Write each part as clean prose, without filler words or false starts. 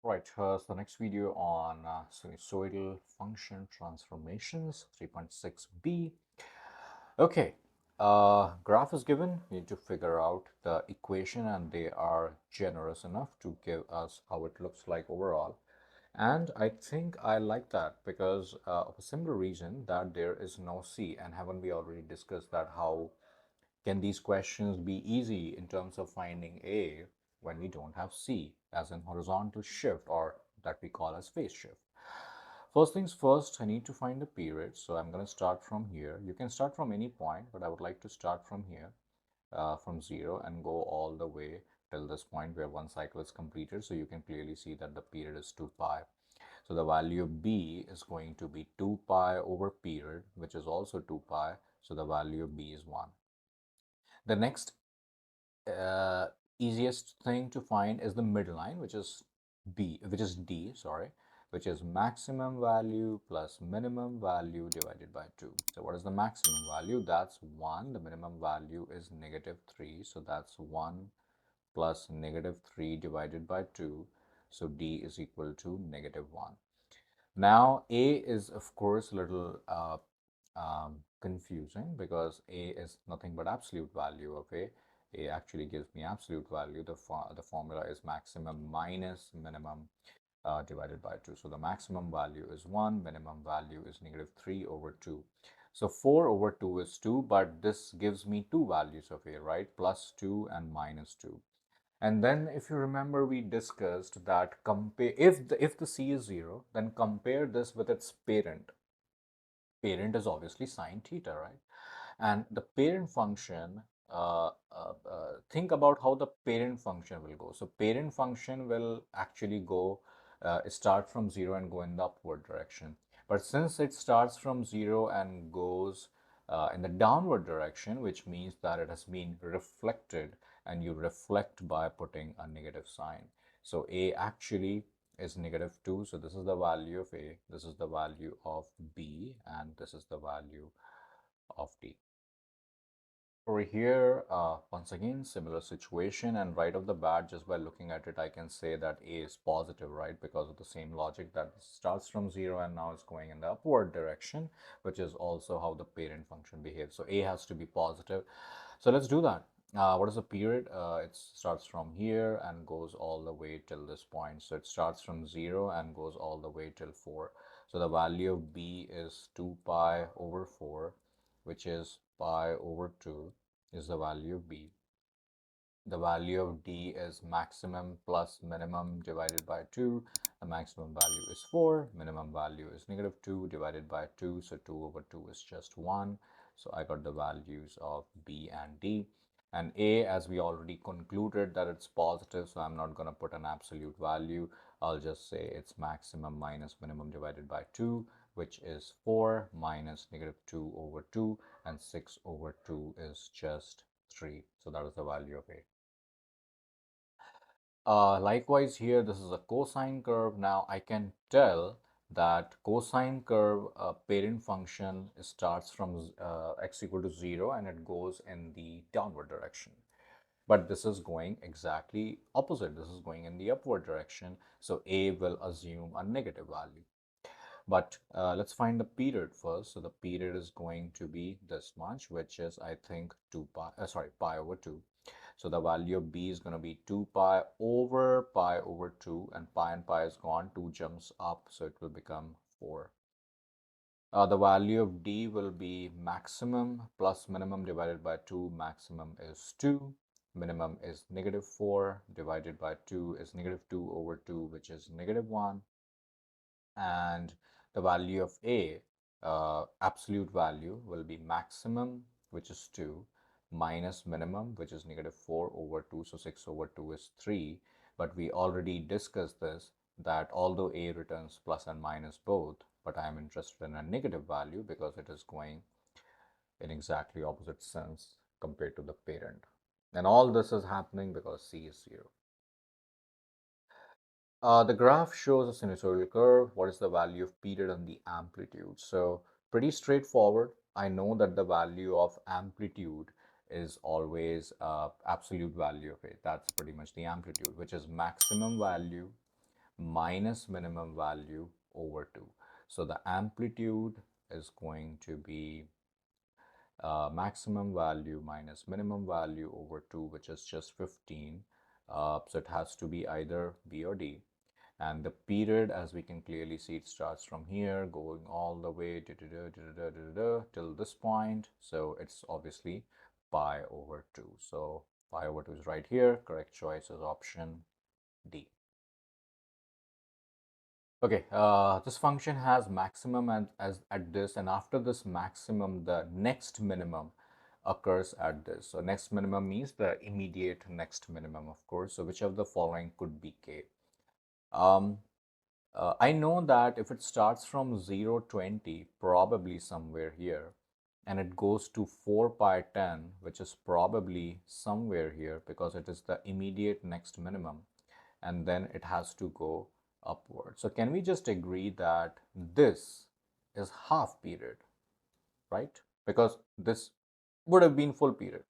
Right, so the next video on sinusoidal function transformations, 3.6b. Okay, graph is given. We need to figure out the equation, and they are generous enough to give us how it looks like overall. And I think I like that because of a similar reason that there is no C. And haven't we already discussed that how can these questions be easy in terms of finding A when we don't have C as in horizontal shift or that we call as phase shift? First things first, I need to find the period. So I'm going to start from here. You can start from any point, but I would like to start from here, from 0 and go all the way till this point where one cycle is completed. So you can clearly see that the period is 2 pi. So the value of B is going to be 2 pi over period, which is also 2 pi. So the value of B is 1. The next uh, easiest thing to find is the midline, which is D, sorry, which is maximum value plus minimum value divided by 2. So what is the maximum value? That's 1. The minimum value is -3. So that's 1 plus -3 divided by 2. So D is equal to -1. Now, A is, of course, a little confusing because A is nothing but absolute value of A. A actually gives me absolute value. The formula is maximum minus minimum divided by 2. So the maximum value is 1, minimum value is -3 over 2. So 4 over 2 is 2, but this gives me two values of A, right? Plus 2 and minus 2. And then if you remember, we discussed that compare if the C is 0, then compare this with its parent. Parent is obviously sine theta, right? And the parent function, think about how the parent function will go. So parent function will actually go, start from 0 and go in the upward direction. But since it starts from 0 and goes in the downward direction, which means that it has been reflected, and you reflect by putting a negative sign. So A actually is -2. So this is the value of A, this is the value of B, and this is the value of D. Over here, once again, similar situation, and right off the bat, just by looking at it, I can say that A is positive, right? Because of the same logic that starts from 0 and now is going in the upward direction, which is also how the parent function behaves. So A has to be positive. So let's do that. What is the period? It starts from here and goes all the way till this point. So it starts from 0 and goes all the way till 4. So the value of B is 2 pi over 4, which is pi over 2 is the value of B. The value of D is maximum plus minimum divided by 2. The maximum value is 4. Minimum value is -2 divided by 2. So 2 over 2 is just 1. So I got the values of B and D. And A, as we already concluded that it's positive, so I'm not going to put an absolute value. I'll just say it's maximum minus minimum divided by 2, which is 4 minus -2 over 2, and 6 over 2 is just 3. So that is the value of A. Likewise here, this is a cosine curve. Now I can tell that cosine curve parent function starts from x equal to 0 and it goes in the downward direction. But this is going exactly opposite. This is going in the upward direction. So A will assume a negative value. But let's find the period first. So the period is going to be this much, which is, I think, 2 pi, pi over 2. So the value of B is going to be 2 pi over 2, and pi is gone, 2 jumps up, so it will become 4. The value of D will be maximum plus minimum divided by 2. Maximum is 2. Minimum is -4 divided by 2 is -2 over 2, which is -1. And the value of A, absolute value, will be maximum, which is 2, minus minimum, which is -4 over 2. So 6 over 2 is 3. But we already discussed this, that although A returns plus and minus both, but I am interested in a negative value because it is going in exactly opposite sense compared to the parent. And all this is happening because C is 0. The graph shows a sinusoidal curve. What is the value of period and the amplitude? So pretty straightforward. I know that the value of amplitude is always absolute value of it. That's pretty much the amplitude, which is maximum value minus minimum value over 2. So the amplitude is going to be maximum value minus minimum value over 2, which is just 15. So it has to be either B or D. And the period, as we can clearly see, it starts from here, going all the way till this point. So it's obviously pi over 2. So pi over 2 is right here. Correct choice is option D. Okay, this function has maximum at this, and after this maximum, the next minimum occurs at this. So next minimum means the immediate next minimum, of course. So which of the following could be k? I know that if it starts from 0, 20, probably somewhere here, and it goes to 4 pi 10, which is probably somewhere here because it is the immediate next minimum, and then it has to go upward. So can we just agree that this is half period, right? Because this would have been full period.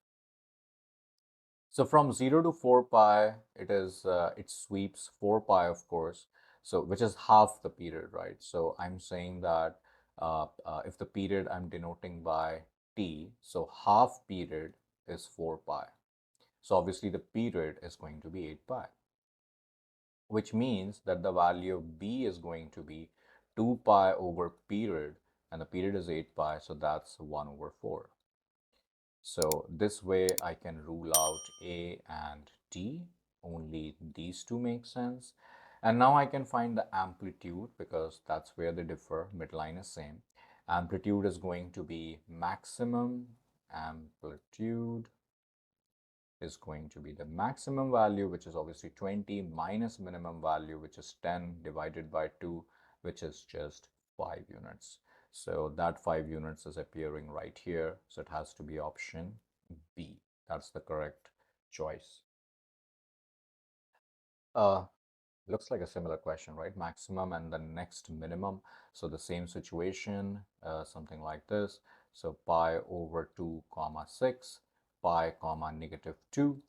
So from 0 to 4 pi, it sweeps 4 pi, of course, so which is half the period, right? So I'm saying that if the period I'm denoting by t, so half period is 4 pi. So obviously the period is going to be 8 pi, which means that the value of b is going to be 2 pi over period, and the period is 8 pi, so that's 1 over 4. So this way I can rule out A and D. Only these two make sense. And now I can find the amplitude because that's where they differ. Midline is same. Amplitude is going to be maximum. Amplitude is going to be the maximum value, which is obviously 20, minus minimum value, which is 10, divided by 2, which is just 5 units. So that 5 units is appearing right here. So it has to be option B. That's the correct choice. Looks like a similar question, right? Maximum and the next minimum. So the same situation, something like this. So pi over 2 comma 6, pi comma negative 2.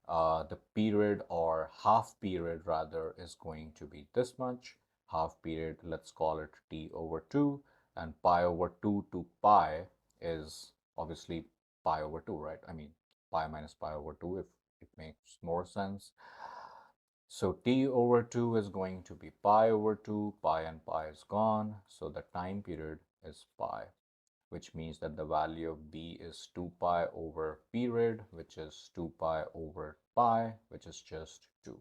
The period, or half period rather, is going to be this much. Half period, let's call it t over 2, and pi over 2 to pi is obviously pi over 2, right? I mean, pi minus pi over 2, if it makes more sense. So t over 2 is going to be pi over 2, pi and pi is gone, so the time period is pi, which means that the value of b is 2 pi over period, which is 2 pi over pi, which is just 2.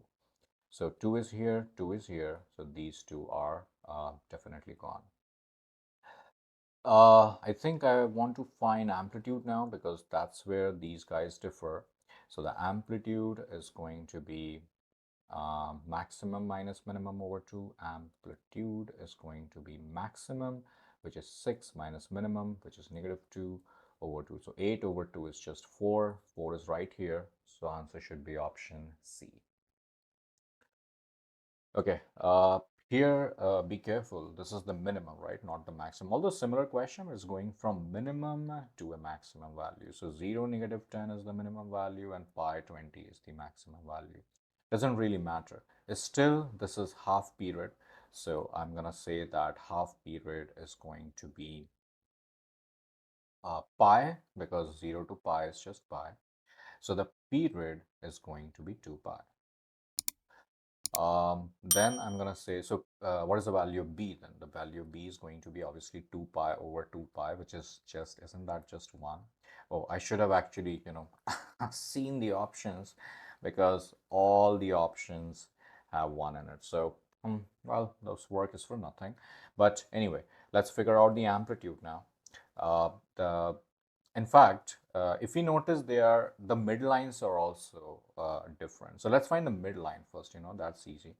So 2 is here, 2 is here, so these two are definitely gone. I think I want to find amplitude now because that's where these guys differ. So the amplitude is going to be maximum minus minimum over 2. Amplitude is going to be maximum, which is 6, minus minimum, which is negative 2 over 2. So 8 over 2 is just 4. 4 is right here. So answer should be option C. Okay, here be careful. This is the minimum, right? Not the maximum. Although similar question is going from minimum to a maximum value. So 0, negative 10 is the minimum value, and pi 20 is the maximum value. Doesn't really matter. It's still, this is half period. So I'm going to say that half period is going to be pi, because 0 to pi is just pi. So the period is going to be 2 pi. Then I'm gonna say, so what is the value of b then? The value of b is going to be obviously 2 pi over 2 pi, which is just, isn't that just 1? Oh, I should have actually, seen the options, because all the options have 1 in it. So, well, this work is for nothing. But anyway, let's figure out the amplitude now. The In fact, if we notice, the midlines are also different. So let's find the midline first. That's easy.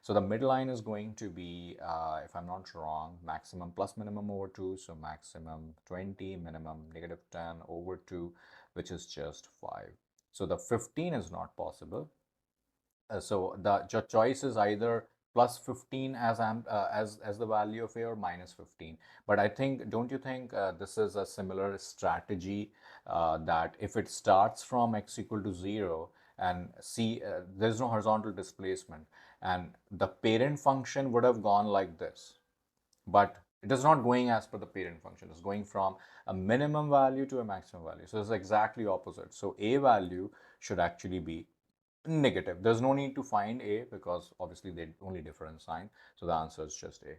So the midline is going to be, if I'm not wrong, maximum plus minimum over 2. So maximum 20, minimum negative 10 over 2, which is just 5. So the 15 is not possible. So your choice is either plus 15 as the value of a, or minus 15. But I think, don't you think this is a similar strategy, that if it starts from x equal to 0 and c, there's no horizontal displacement, and the parent function would have gone like this, but it is not going as per the parent function. It's going from a minimum value to a maximum value. So it's exactly opposite. So a value should actually be negative. There's no need to find a because obviously they only differ in sign. So the answer is just a.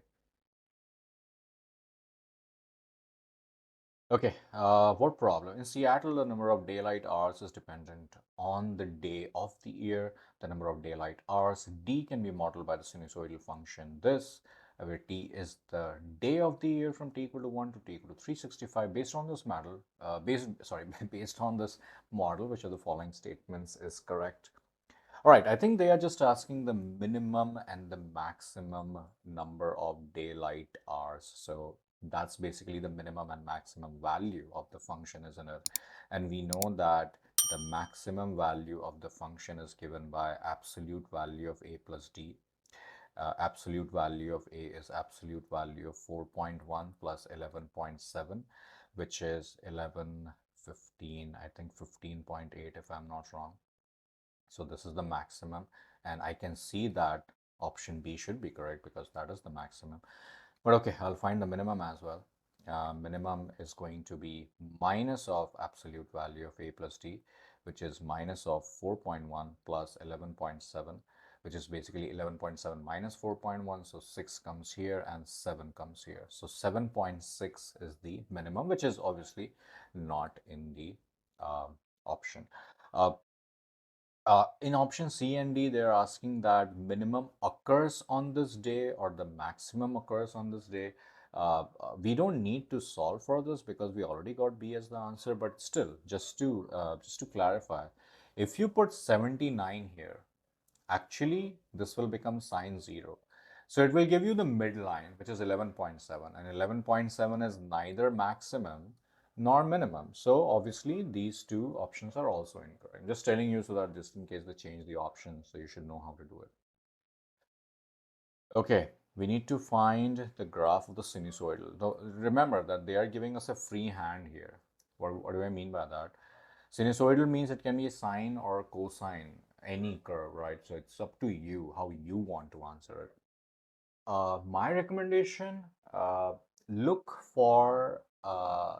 Okay, what problem? In Seattle, the number of daylight hours is dependent on the day of the year. The number of daylight hours, D, can be modeled by the sinusoidal function this, where T is the day of the year from T equal to 1 to T equal to 365. Based on this model, based on this model, which of the following statements is correct? All right, I think they are just asking the minimum and the maximum number of daylight hours. So that's basically the minimum and maximum value of the function, isn't it? And we know that the maximum value of the function is given by absolute value of a plus d. Absolute value of a is absolute value of 4.1 plus 11.7, which is 11, 15, I think 15.8 if I'm not wrong. So this is the maximum, and I can see that option B should be correct because that is the maximum. But okay, I'll find the minimum as well. Minimum is going to be minus of absolute value of A plus D, which is minus of 4.1 plus 11.7, which is basically 11.7 minus 4.1. So 6 comes here and 7 comes here. So 7.6 is the minimum, which is obviously not in the option. Uh, in option C and D, they're asking that minimum occurs on this day or the maximum occurs on this day. We don't need to solve for this because we already got B as the answer, but still, just to clarify, if you put 79 here, actually this will become sine 0. So it will give you the midline, which is 11.7, and 11.7 is neither maximum nor minimum. So obviously these two options are also incorrect. I'm just telling you so that just in case they change the options, so you should know how to do it. Okay, we need to find the graph of the sinusoidal. Now, remember that they are giving us a free hand here. What do I mean by that? Sinusoidal means it can be a sine or a cosine, any curve, right? So it's up to you how you want to answer it. My recommendation, look for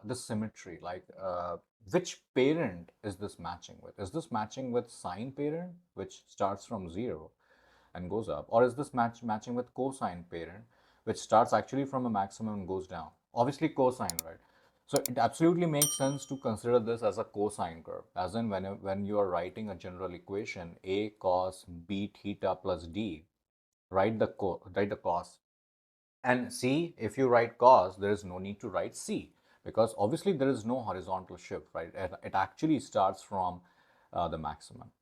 the symmetry, like which parent is this matching with? Is this matching with sine parent, which starts from 0 and goes up? Or is this matching with cosine parent, which starts actually from a maximum and goes down? Obviously cosine, right? So it absolutely makes sense to consider this as a cosine curve, as in when you are writing a general equation, a cos b theta plus d, write the cos. And C, if you write cos, there is no need to write C because obviously there is no horizontal shift, right? It actually starts from the maximum.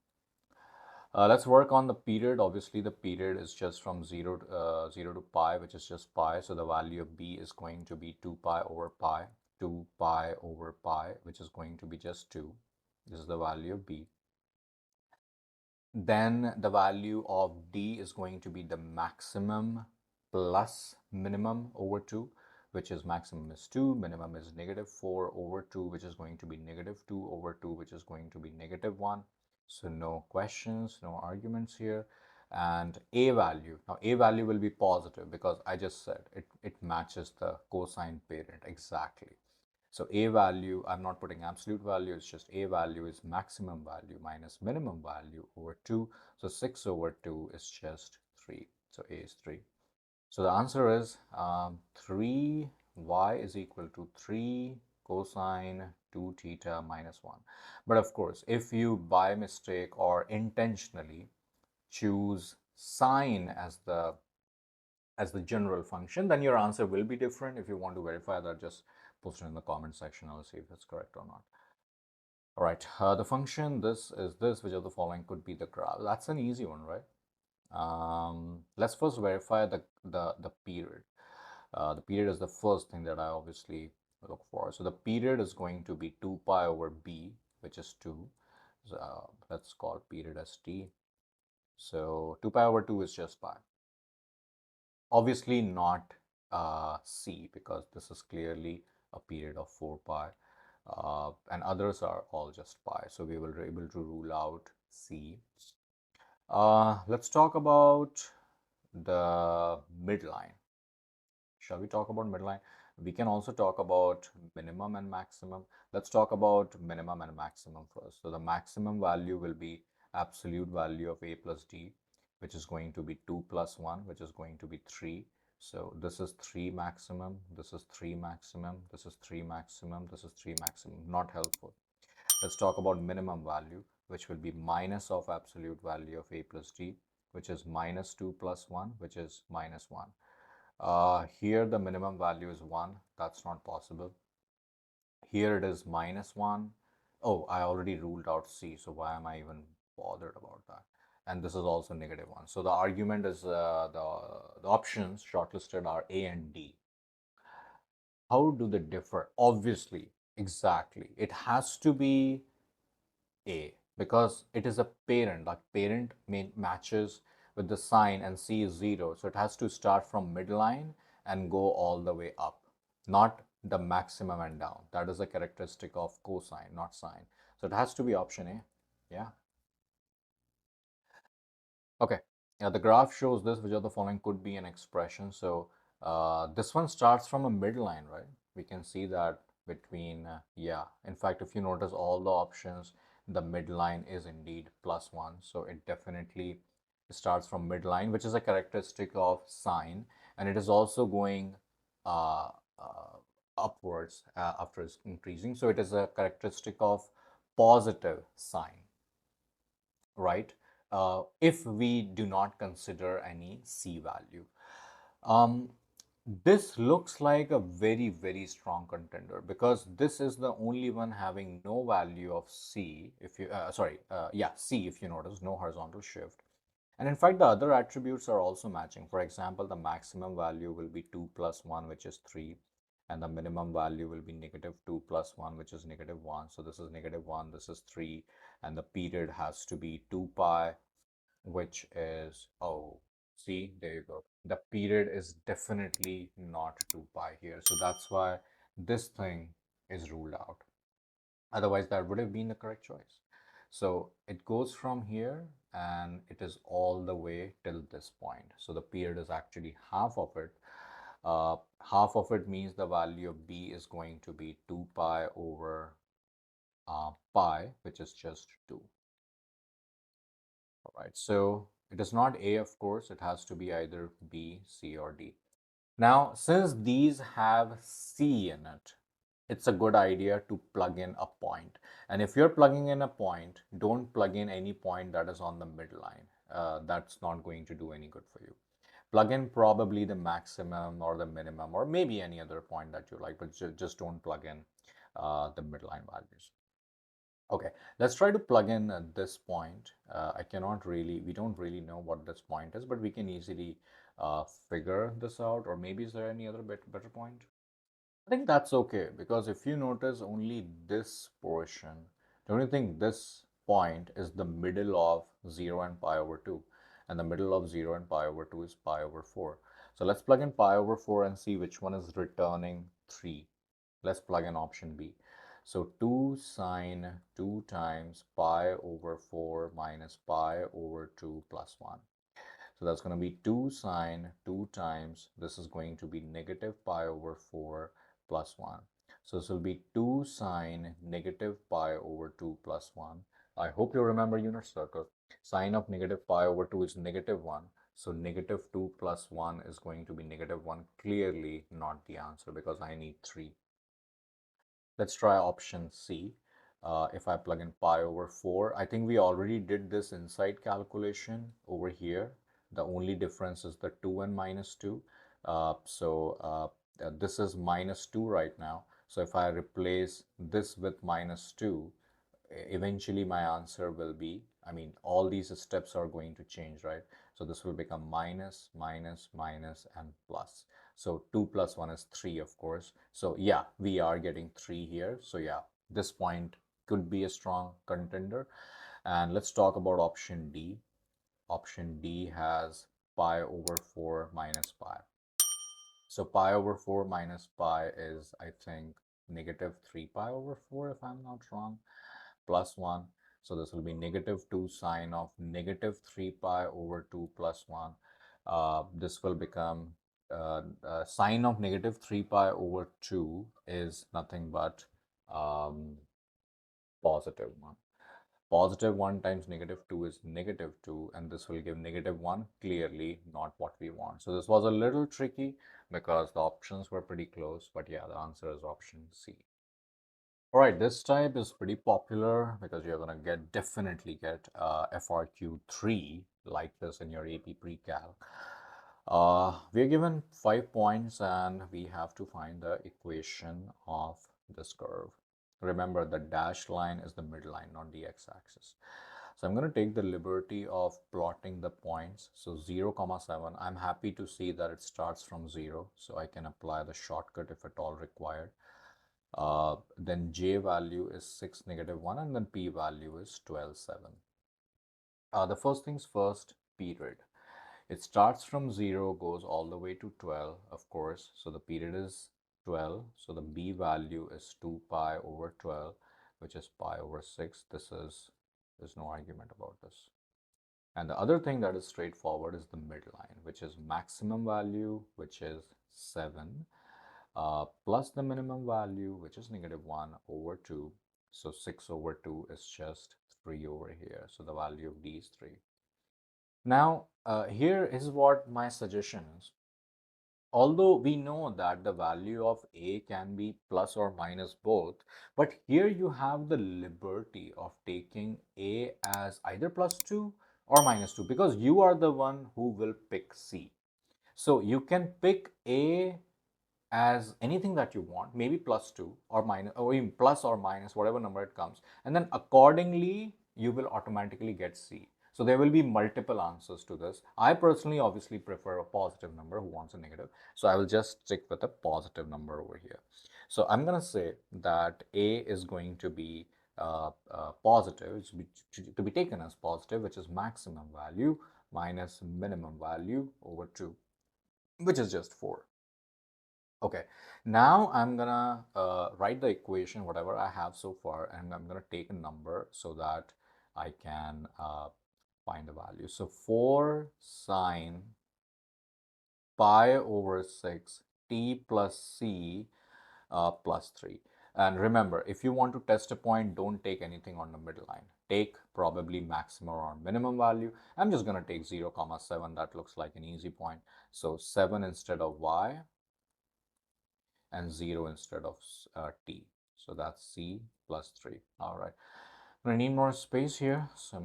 Let's work on the period. Obviously, the period is just from 0 to pi, which is just pi. So the value of B is going to be 2 pi over pi, 2 pi over pi, which is going to be just 2. This is the value of B. Then the value of D is going to be the maximum plus minimum over 2, which is maximum is 2, minimum is negative 4 over 2, which is going to be negative 2 over 2, which is going to be negative 1. So no questions, no arguments here. And A value, now A value will be positive because I just said it matches the cosine parent exactly. So A value, I'm not putting absolute value, it's just A value is maximum value minus minimum value over 2. So 6 over 2 is just 3. So A is 3. So the answer is 3y is equal to 3 cosine 2 theta minus 1. But of course, if you by mistake or intentionally choose sine as the general function, then your answer will be different. If you want to verify that, just post it in the comment section. I'll see if it's correct or not. All right, the function this is this, which of the following could be the graph? That's an easy one, right? Let's first verify the period. The period is the first thing that I obviously look for. So the period is going to be 2 pi over b, which is 2. So, let's call period as t. So 2 pi over 2 is just pi. Obviously not C because this is clearly a period of 4 pi and others are all just pi. So we will be able to rule out C. Let's talk about the midline. Shall we talk about midline? We can also talk about minimum and maximum. Let's talk about minimum and maximum first. So the maximum value will be absolute value of a plus d, which is going to be 2 plus 1, which is going to be 3. So this is 3 maximum, this is 3 maximum, this is 3 maximum, this is 3 maximum. Not helpful. Let's talk about minimum value, which will be minus of absolute value of a plus d, which is minus 2 plus 1, which is minus 1. Here the minimum value is 1. That's not possible. Here it is minus 1. Oh, I already ruled out C, so why am I even bothered about that? And this is also negative 1. So the argument is the options shortlisted are A and D. How do they differ? Obviously, exactly. It has to be A because it is a parent. Like parent matches with the sign and C is 0. So it has to start from midline and go all the way up, not the maximum and down. That is a characteristic of cosine, not sine. So it has to be option A. Yeah. Okay. Yeah, the graph shows this, which of the following could be an expression. So this one starts from a midline, right? We can see that between, yeah. In fact, if you notice all the options, the midline is indeed plus 1. So it definitely starts from midline, which is a characteristic of sine. And it is also going uh, uh, upwards after it's increasing. So it is a characteristic of positive sine, right? If we do not consider any C value. Um, this looks like a very, very strong contender because this is the only one having no value of C. If you, yeah, C, if you notice, no horizontal shift. And in fact, the other attributes are also matching. For example, the maximum value will be 2 plus 1, which is 3. And the minimum value will be negative 2 plus 1, which is negative 1. So this is negative 1, this is 3. And the period has to be 2 pi, which is, oh, see, there you go. The period is definitely not 2 pi here. So that's why this thing is ruled out. Otherwise, that would have been the correct choice. So it goes from here and it is all the way till this point. So the period is actually half of it. Half of it means the value of b is going to be 2 pi over pi, which is just 2. All right, so it is not A, of course, it has to be either B, C, or D. Now, since these have C in it, it's a good idea to plug in a point. And if you're plugging in a point, don't plug in any point that is on the midline. That's not going to do any good for you. Plug in probably the maximum or the minimum or maybe any other point that you like, but just don't plug in the midline values. Okay, let's try to plug in this point. We don't really know what this point is, but we can easily figure this out. Or maybe is there any other better point? I think that's okay because if you notice only this portion, don't you think this point is the middle of 0 and pi over 2? And the middle of 0 and pi over 2 is pi over 4. So let's plug in pi over 4 and see which one is returning 3. Let's plug in option B. So 2 sine 2 times pi over 4 minus pi over 2 plus 1. So that's going to be 2 sine 2 times, this is going to be negative pi over 4 plus 1. So this will be 2 sine negative pi over 2 plus 1. I hope you remember unit circle. Sine of negative pi over 2 is negative 1. So negative 2 plus 1 is going to be negative 1. Clearly not the answer because I need 3. Let's try option C. If I plug in pi over 4, I think we already did this inside calculation over here. The only difference is the 2 and minus 2. This is minus 2 right now. So if I replace this with minus 2, eventually my answer will be, I mean, all these steps are going to change, right? So this will become minus, minus, minus, and plus. So 2 plus 1 is 3, of course. So yeah, we are getting 3 here. So yeah, this point could be a strong contender. And let's talk about option D. Option D has pi over 4 minus pi. So pi over 4 minus pi is, I think, negative 3 pi over 4, if I'm not wrong, plus 1. So this will be negative 2 sine of negative 3 pi over 2 plus 1. this will become sine of negative 3 pi over 2 is nothing but um, positive 1. Positive 1 times negative 2 is negative 2, and this will give negative 1, clearly not what we want. So this was a little tricky because the options were pretty close, but yeah, the answer is option C. All right, this type is pretty popular because you're going to definitely get FRQ 3 like this in your AP Pre-Calc. We're given 5 points and we have to find the equation of this curve. Remember, the dashed line is the midline, not the x-axis. So I'm going to take the liberty of plotting the points. So 0, 7. I'm happy to see that it starts from 0, so I can apply the shortcut if at all required. Then j value is 6, negative 1, and then p value is 12, 7. The first things first, period. It starts from 0, goes all the way to 12, of course. So the period is 12. So the b value is 2 pi over 12, which is pi over 6. There's no argument about this. And the other thing that is straightforward is the midline, which is maximum value, which is 7, plus the minimum value, which is negative 1 over 2. So 6 over 2 is just 3 over here. So the value of d is 3. Now, here is what my suggestion is. Although we know that the value of a can be plus or minus both, but here you have the liberty of taking a as either plus 2 or minus 2 because you are the one who will pick c. So you can pick a as anything that you want, maybe plus 2 or minus, or even plus or minus, whatever number it comes. And then accordingly, you will automatically get C. So there will be multiple answers to this. I personally obviously prefer a positive number who wants a negative. So I will just stick with a positive number over here. So I'm going to say that A is going to be positive, to be taken as positive, which is maximum value minus minimum value over 2, which is just 4. Okay, now I'm gonna write the equation, whatever I have so far, and I'm gonna take a number so that I can find the value. So 4 sine pi over 6 t plus c plus 3. And remember, if you want to test a point, don't take anything on the middle line. Take probably maximum or minimum value. I'm just gonna take 0, 7. That looks like an easy point. So 7 instead of y, and 0 instead of t. So that's c plus 3. All right. I'm going to need more space here. So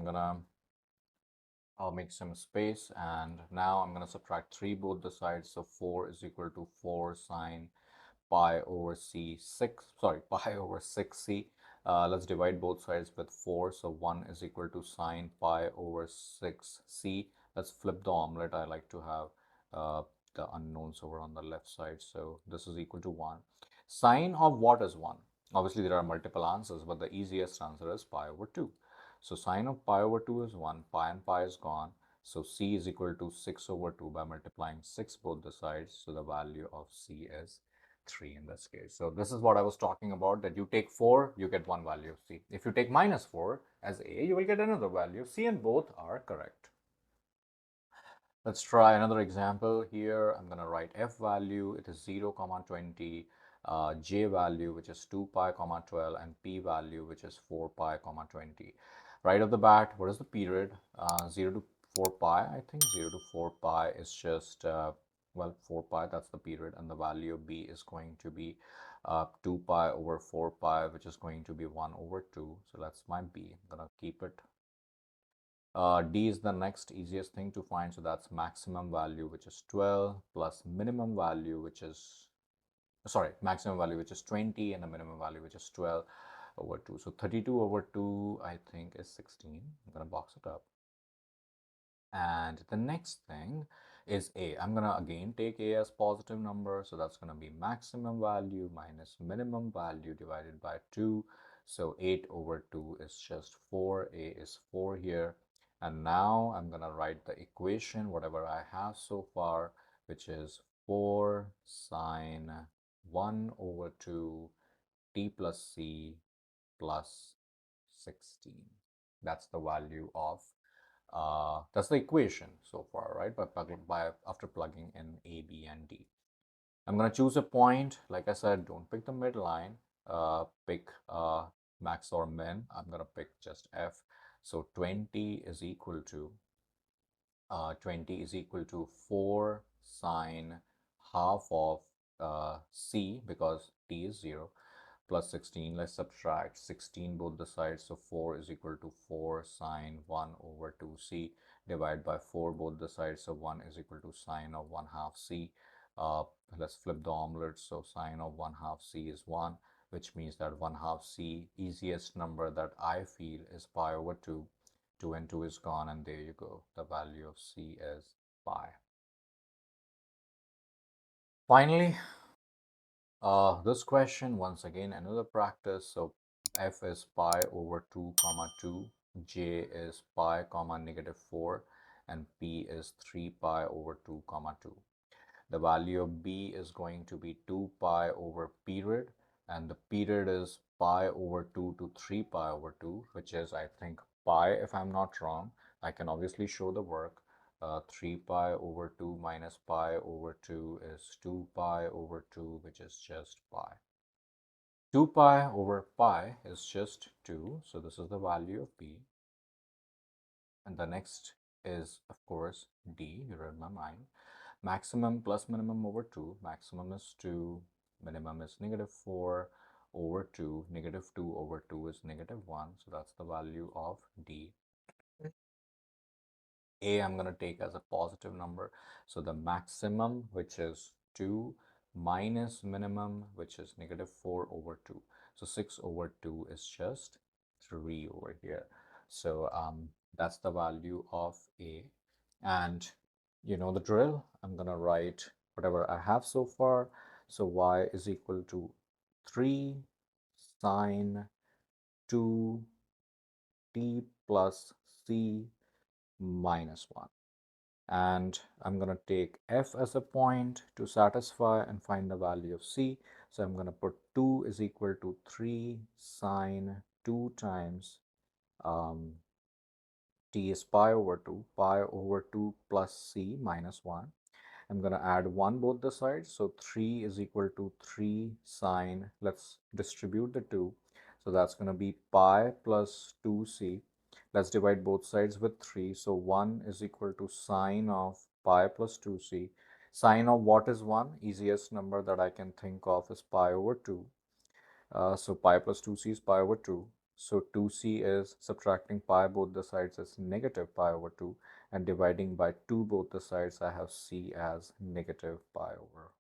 I'll make some space. And now I'm going to subtract 3 both the sides. So 4 is equal to 4 sine pi over c 6. Sorry, pi over 6c. Let's divide both sides with 4. So 1 is equal to sine pi over 6c. Let's flip the omelet. I like to have the unknowns over on the left side. So this is equal to 1. Sine of what is 1? Obviously, there are multiple answers, but the easiest answer is pi over 2. So sine of pi over 2 is 1. Pi and pi is gone. So c is equal to 6 over 2 by multiplying 6 both the sides. So the value of c is 3 in this case. So this is what I was talking about, that you take 4, you get one value of c. If you take minus 4 as a, you will get another value of c, and both are correct. Let's try another example here. I'm going to write f value. It is 0, 20, j value, which is 2 pi, 12, and p value, which is 4 pi, 20. Right off the bat, what is the period? 0 to 4 pi, I think 0 to 4 pi is just, well, 4 pi, that's the period, and the value of b is going to be 2 pi over 4 pi, which is going to be 1 over 2. So that's my b. I'm going to keep it. D is the next easiest thing to find. So that's maximum value, which is 12, plus minimum value, which is, sorry, maximum value, which is 20, and the minimum value, which is 12 over 2. So 32 over 2, I think, is 16. I'm going to box it up. And the next thing is a. I'm going to again take a as positive number. So that's going to be maximum value minus minimum value divided by 2. So 8 over 2 is just 4. A is 4 here. And now I'm going to write the equation, whatever I have so far, which is 4 sine 1 over 2 t plus c plus 16. That's the value of That's the equation so far, right? After plugging in A, B, and D. I'm going to choose a point. Like I said, don't pick the midline. Pick max or min. I'm going to pick just F. So 20 is equal to 4 sine half of C, because t is 0, plus 16. Let's subtract 16 both the sides. So 4 is equal to 4 sine 1 over 2c. Divide by 4 both the sides. So 1 is equal to sine of 1 half c. Uh, let's flip the omelette. So sine of 1 half c is 1, which means that 1 half c, easiest number that I feel, is pi over 2. 2 and 2 is gone, and there you go. The value of c is pi. Finally, this question, once again, another practice. So f is pi over 2 comma 2, j is pi comma negative 4, and p is 3 pi over 2 comma 2. The value of b is going to be 2 pi over period, and the period is pi over 2 to 3 pi over 2, which is, I think, pi, if I'm not wrong. I can obviously show the work. 3 pi over 2 minus pi over 2 is 2 pi over 2, which is just pi. 2 pi over pi is just 2, so this is the value of b. And the next is, of course, d. You read my mind. Maximum plus minimum over 2. Maximum is 2. Minimum is negative 4 over 2. Negative 2 over 2 is negative 1. So that's the value of d. A I'm going to take as a positive number. So the maximum, which is 2, minus minimum, which is negative 4 over 2. So 6 over 2 is just 3 over here. So that's the value of A. And you know the drill. I'm going to write whatever I have so far. So y is equal to 3 sine 2 t plus c minus 1. And I'm going to take f as a point to satisfy and find the value of c. So I'm going to put 2 is equal to 3 sine 2 times t is pi over 2. Pi over 2 plus c minus 1. I'm going to add 1 both the sides. So 3 is equal to 3 sine. Let's distribute the 2. So that's going to be pi plus 2c. Let's divide both sides with 3. So 1 is equal to sine of pi plus 2c. Sine of what is 1? Easiest number that I can think of is pi over 2. So pi plus 2c is pi over 2. So 2c is, subtracting pi both the sides, is negative pi over 2. And dividing by 2 both the sides, I have c as negative pi over